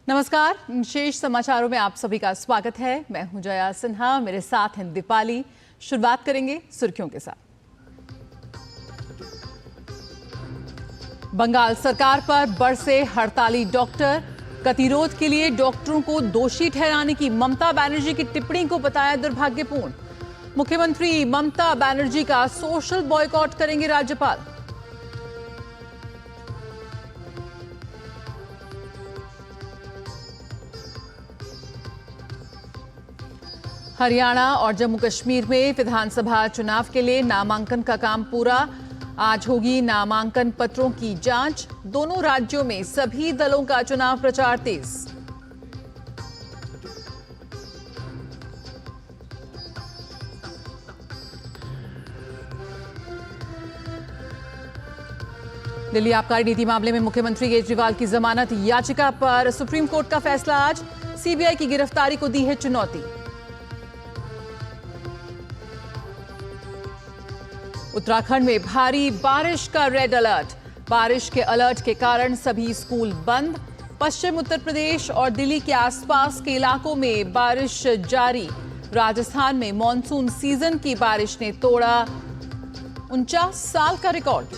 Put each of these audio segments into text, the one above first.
नमस्कार। विशेष समाचारों में आप सभी का स्वागत है। मैं हूं जया सिन्हा, मेरे साथ हैं दीपाली। शुरुआत करेंगे सुर्खियों के साथ। बंगाल सरकार पर बरसे हड़ताली डॉक्टर। गतिरोध के लिए डॉक्टरों को दोषी ठहराने की ममता बनर्जी की टिप्पणी को बताया दुर्भाग्यपूर्ण। मुख्यमंत्री ममता बनर्जी का सोशल बॉयकॉट करेंगे राज्यपाल। हरियाणा और जम्मू कश्मीर में विधानसभा चुनाव के लिए नामांकन का काम पूरा। आज होगी नामांकन पत्रों की जांच। दोनों राज्यों में सभी दलों का चुनाव प्रचार तेज। दिल्ली आबकारी नीति मामले में मुख्यमंत्री केजरीवाल की जमानत याचिका पर सुप्रीम कोर्ट का फैसला आज। सीबीआई की गिरफ्तारी को दी है चुनौती। उत्तराखंड में भारी बारिश का रेड अलर्ट। बारिश के अलर्ट के कारण सभी स्कूल बंद। पश्चिम उत्तर प्रदेश और दिल्ली के आसपास के इलाकों में बारिश जारी। राजस्थान में मॉनसून सीजन की बारिश ने तोड़ा 49 साल का रिकॉर्ड।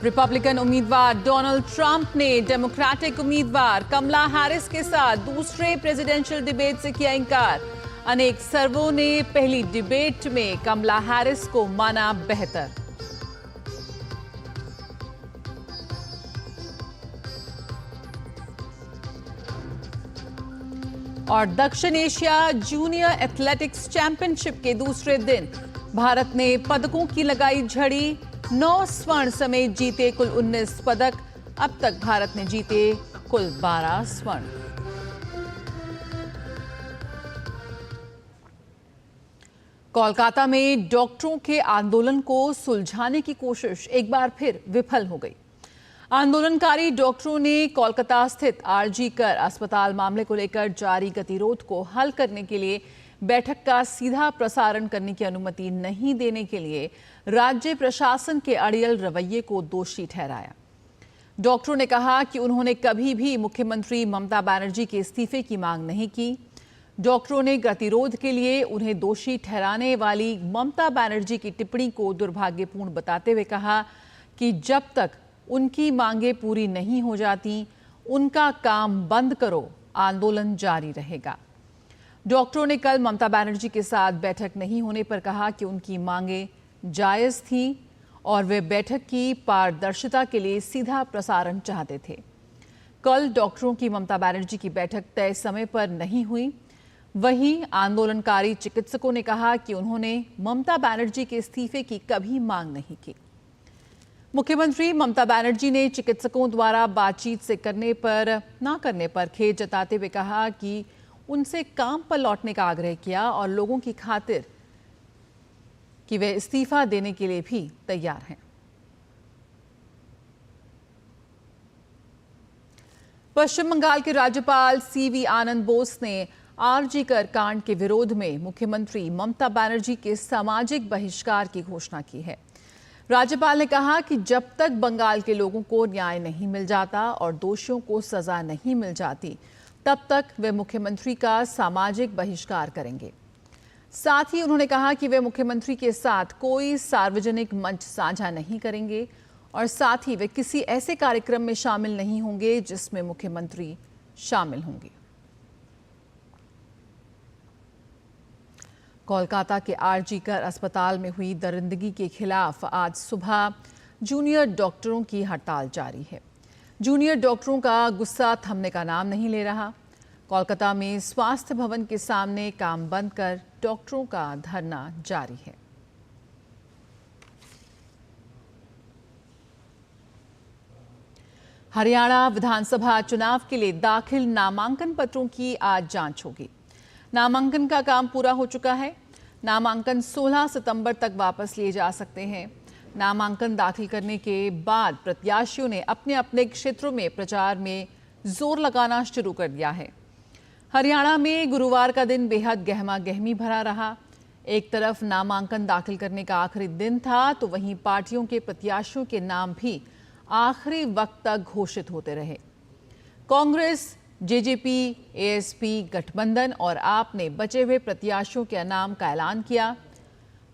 रिपब्लिकन उम्मीदवार डोनाल्ड ट्रंप ने डेमोक्रेटिक उम्मीदवार कमला हैरिस के साथ दूसरे प्रेसिडेंशियल डिबेट से किया इंकार। अनेक सर्वे ने पहली डिबेट में कमला हैरिस को माना बेहतर। और दक्षिण एशिया जूनियर एथलेटिक्स चैंपियनशिप के दूसरे दिन भारत ने पदकों की लगाई झड़ी। 9 स्वर्ण समेत जीते कुल 19 पदक। अब तक भारत ने जीते कुल 12 स्वर्ण। कोलकाता में डॉक्टरों के आंदोलन को सुलझाने की कोशिश एक बार फिर विफल हो गई। आंदोलनकारी डॉक्टरों ने कोलकाता स्थित आरजी कर अस्पताल मामले को लेकर जारी गतिरोध को हल करने के लिए बैठक का सीधा प्रसारण करने की अनुमति नहीं देने के लिए राज्य प्रशासन के अड़ियल रवैये को दोषी ठहराया। डॉक्टरों ने कहा कि उन्होंने कभी भी मुख्यमंत्री ममता बनर्जी के इस्तीफे की मांग नहीं की। डॉक्टरों ने गतिरोध के लिए उन्हें दोषी ठहराने वाली ममता बनर्जी की टिप्पणी को दुर्भाग्यपूर्ण बताते हुए कहा कि जब तक उनकी मांगें पूरी नहीं हो जाती, उनका काम बंद करो, आंदोलन जारी रहेगा। डॉक्टरों ने कल ममता बनर्जी के साथ बैठक नहीं होने पर कहा कि उनकी मांगें जायज थी और वे बैठक की पारदर्शिता के लिए सीधा प्रसारण चाहते थे। कल डॉक्टरों की ममता बनर्जी की बैठक तय समय पर नहीं हुई। वहीं आंदोलनकारी चिकित्सकों ने कहा कि उन्होंने ममता बनर्जी के इस्तीफे की कभी मांग नहीं की। मुख्यमंत्री ममता बनर्जी ने चिकित्सकों द्वारा बातचीत से ना करने पर खेद जताते हुए कहा कि उनसे काम पर लौटने का आग्रह किया और लोगों की खातिर कि वे इस्तीफा देने के लिए भी तैयार हैं। पश्चिम बंगाल के राज्यपाल सीवी आनंद बोस ने आरजी कर कांड के विरोध में मुख्यमंत्री ममता बनर्जी के सामाजिक बहिष्कार की घोषणा की है। राज्यपाल ने कहा कि जब तक बंगाल के लोगों को न्याय नहीं मिल जाता और दोषियों को सजा नहीं मिल जाती, तब तक वे मुख्यमंत्री का सामाजिक बहिष्कार करेंगे। साथ ही उन्होंने कहा कि वे मुख्यमंत्री के साथ कोई सार्वजनिक मंच साझा नहीं करेंगे और साथ ही वे किसी ऐसे कार्यक्रम में शामिल नहीं होंगे जिसमें मुख्यमंत्री शामिल होंगे। कोलकाता के आरजी कर अस्पताल में हुई दरिंदगी के खिलाफ आज सुबह जूनियर डॉक्टरों की हड़ताल जारी है। जूनियर डॉक्टरों का गुस्सा थमने का नाम नहीं ले रहा। कोलकाता में स्वास्थ्य भवन के सामने काम बंद कर डॉक्टरों का धरना जारी है। हरियाणा विधानसभा चुनाव के लिए दाखिल नामांकन पत्रों की आज जांच होगी। नामांकन का काम पूरा हो चुका है। नामांकन 16 सितंबर तक वापस लिए जा सकते हैं। नामांकन दाखिल करने के बाद प्रत्याशियों ने अपने अपने क्षेत्रों में प्रचार में जोर लगाना शुरू कर दिया है। हरियाणा में गुरुवार का दिन बेहद गहमा गहमी भरा रहा। एक तरफ नामांकन दाखिल करने का आखिरी दिन था, तो वहीं पार्टियों के प्रत्याशियों के नाम भी आखिरी वक्त तक घोषित होते रहे। कांग्रेस, जेजेपी, एएसपी गठबंधन और आप ने बचे हुए प्रत्याशियों के नाम का ऐलान किया।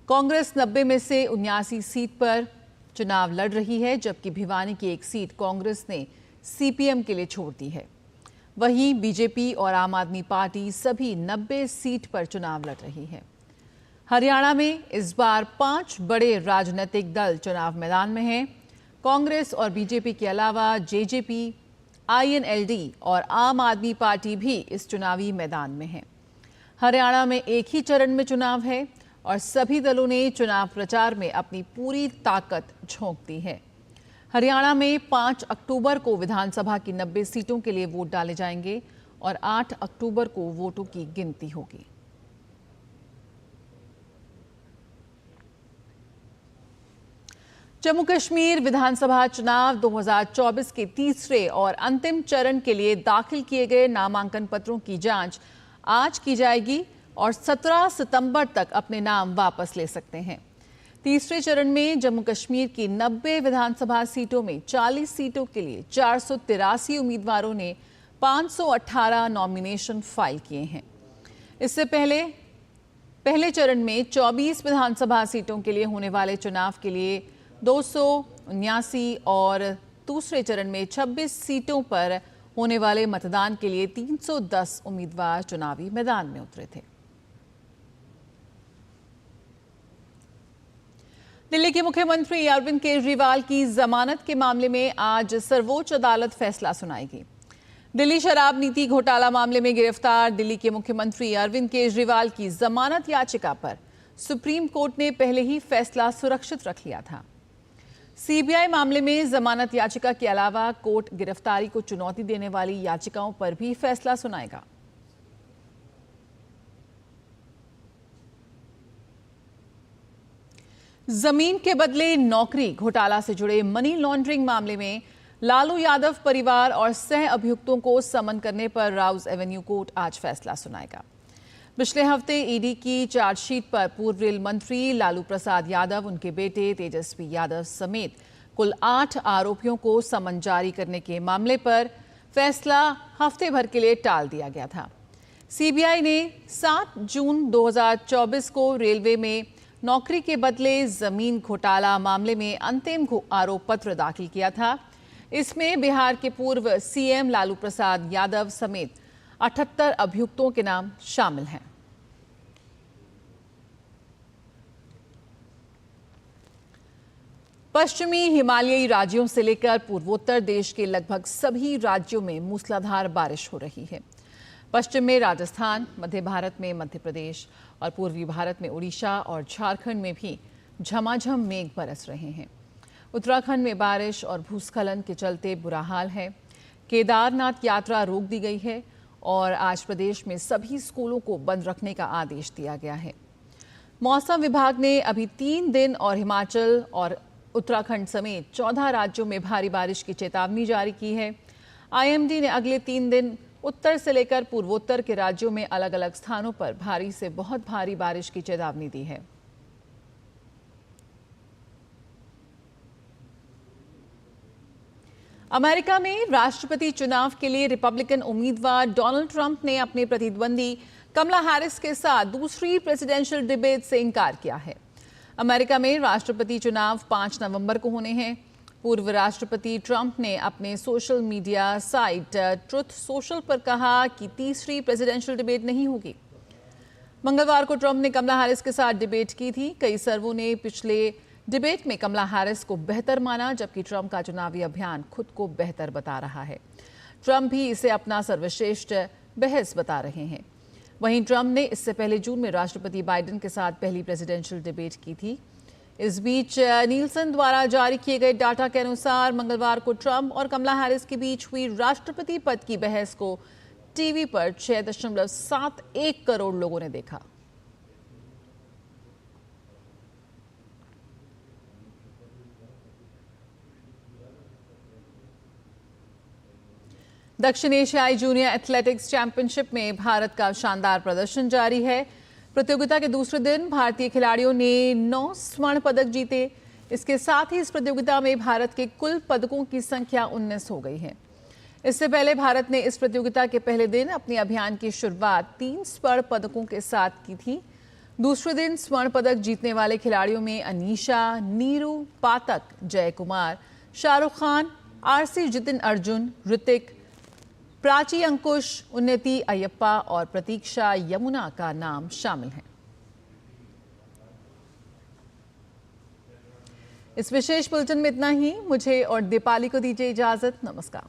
कांग्रेस 90 में से 79 सीट पर चुनाव लड़ रही है, जबकि भिवानी की एक सीट कांग्रेस ने सीपीएम के लिए छोड़ दी है। वहीं बीजेपी और आम आदमी पार्टी सभी 90 सीट पर चुनाव लड़ रही है। हरियाणा में इस बार 5 बड़े राजनीतिक दल चुनाव मैदान में हैं। कांग्रेस और बीजेपी के अलावा जेजेपी, आईएनएलडी और आम आदमी पार्टी भी इस चुनावी मैदान में है। हरियाणा में एक ही चरण में चुनाव है और सभी दलों ने चुनाव प्रचार में अपनी पूरी ताकत झोंक दी है। हरियाणा में 5 अक्टूबर को विधानसभा की 90 सीटों के लिए वोट डाले जाएंगे और 8 अक्टूबर को वोटों की गिनती होगी। जम्मू कश्मीर विधानसभा चुनाव 2024 के तीसरे और अंतिम चरण के लिए दाखिल किए गए नामांकन पत्रों की जांच आज की जाएगी और 17 सितंबर तक अपने नाम वापस ले सकते हैं। तीसरे चरण में जम्मू कश्मीर की 90 विधानसभा सीटों में 40 सीटों के लिए 483 उम्मीदवारों ने 518 नॉमिनेशन फाइल किए हैं। इससे पहले चरण में 24 विधानसभा सीटों के लिए होने वाले चुनाव के लिए 279 और दूसरे चरण में 26 सीटों पर होने वाले मतदान के लिए 310 उम्मीदवार चुनावी मैदान में उतरे थे। दिल्ली के मुख्यमंत्री अरविंद केजरीवाल की जमानत के मामले में आज सर्वोच्च अदालत फैसला सुनाएगी। दिल्ली शराब नीति घोटाला मामले में गिरफ्तार दिल्ली के मुख्यमंत्री अरविंद केजरीवाल की जमानत याचिका पर सुप्रीम कोर्ट ने पहले ही फैसला सुरक्षित रख लिया था। सीबीआई मामले में जमानत याचिका के अलावा कोर्ट गिरफ्तारी को चुनौती देने वाली याचिकाओं पर भी फैसला सुनाएगा। जमीन के बदले नौकरी घोटाला से जुड़े मनी लॉन्ड्रिंग मामले में लालू यादव परिवार और सह अभियुक्तों को समन करने पर राउज एवेन्यू कोर्ट आज फैसला सुनाएगा। पिछले हफ्ते ईडी की चार्जशीट पर पूर्व रेल मंत्री लालू प्रसाद यादव, उनके बेटे तेजस्वी यादव समेत कुल 8 आरोपियों को समन जारी करने के मामले पर फैसला हफ्ते भर के लिए टाल दिया गया था। सीबीआई ने 7 जून 2024 को रेलवे में नौकरी के बदले जमीन घोटाला मामले में अंतिम आरोप पत्र दाखिल किया था। इसमें बिहार के पूर्व सीएम लालू प्रसाद यादव समेत 78 अभियुक्तों के नाम शामिल हैं। पश्चिमी हिमालयी राज्यों से लेकर पूर्वोत्तर देश के लगभग सभी राज्यों में मूसलाधार बारिश हो रही है। पश्चिम में राजस्थान, मध्य भारत में मध्य प्रदेश और पूर्वी भारत में उड़ीसा और झारखंड में भी झमाझम मेघ बरस रहे हैं। उत्तराखंड में बारिश और भूस्खलन के चलते बुरा हाल है। केदारनाथ यात्रा रोक दी गई है और आज प्रदेश में सभी स्कूलों को बंद रखने का आदेश दिया गया है। मौसम विभाग ने अभी 3 दिन और हिमाचल और उत्तराखंड समेत 14 राज्यों में भारी बारिश की चेतावनी जारी की है। आईएमडी ने अगले 3 दिन उत्तर से लेकर पूर्वोत्तर के राज्यों में अलग अलग स्थानों पर भारी से बहुत भारी बारिश की चेतावनी दी है। अमेरिका में राष्ट्रपति चुनाव के लिए रिपब्लिकन उम्मीदवार डोनाल्ड ट्रंप ने अपने प्रतिद्वंदी कमला हैरिस के साथ दूसरी प्रेसिडेंशियल डिबेट से इनकार किया है। अमेरिका में राष्ट्रपति चुनाव 5 नवंबर को होने हैं। पूर्व राष्ट्रपति ट्रंप ने अपने social media site truth social पर कहा कि तीसरी प्रेसिडेंशियल डिबेट नहीं होगी। मंगलवार को ट्रंप ने कमला हैरिस के साथ डिबेट की थी। कई सर्वों ने पिछले डिबेट में कमला हैरिस को बेहतर माना, जबकि ट्रंप का चुनावी अभियान खुद को बेहतर बता रहा है। ट्रंप भी इसे अपना सर्वश्रेष्ठ बहस बता रहे हैं। वहीं ट्रंप ने इससे पहले जून में राष्ट्रपति बाइडेन के साथ पहली प्रेसिडेंशियल डिबेट की थी। इस बीच नीलसन द्वारा जारी किए गए डाटा के अनुसार मंगलवार को ट्रंप और कमला हैरिस के बीच हुई राष्ट्रपति पद की बहस को टीवी पर 6.71 करोड़ लोगों ने देखा। दक्षिण एशियाई जूनियर एथलेटिक्स चैंपियनशिप में भारत का शानदार प्रदर्शन जारी है। प्रतियोगिता के दूसरे दिन भारतीय खिलाड़ियों ने 9 स्वर्ण पदक जीते। इसके साथ ही इस प्रतियोगिता में भारत के कुल पदकों की संख्या 19 हो गई है। इससे पहले भारत ने इस प्रतियोगिता के पहले दिन अपने अभियान की शुरुआत 3 स्वर्ण पदकों के साथ की थी। दूसरे दिन स्वर्ण पदक जीतने वाले खिलाड़ियों में अनीशा, नीरू, पातक, जय कुमार, शाहरुख खान, आरसी जितिन अर्जुन, ऋतिक, प्राची अंकुश, उन्नति अयप्पा और प्रतीक्षा यमुना का नाम शामिल है। इस विशेष बुलेटिन में इतना ही। मुझे और दीपाली को दीजिए इजाजत। नमस्कार।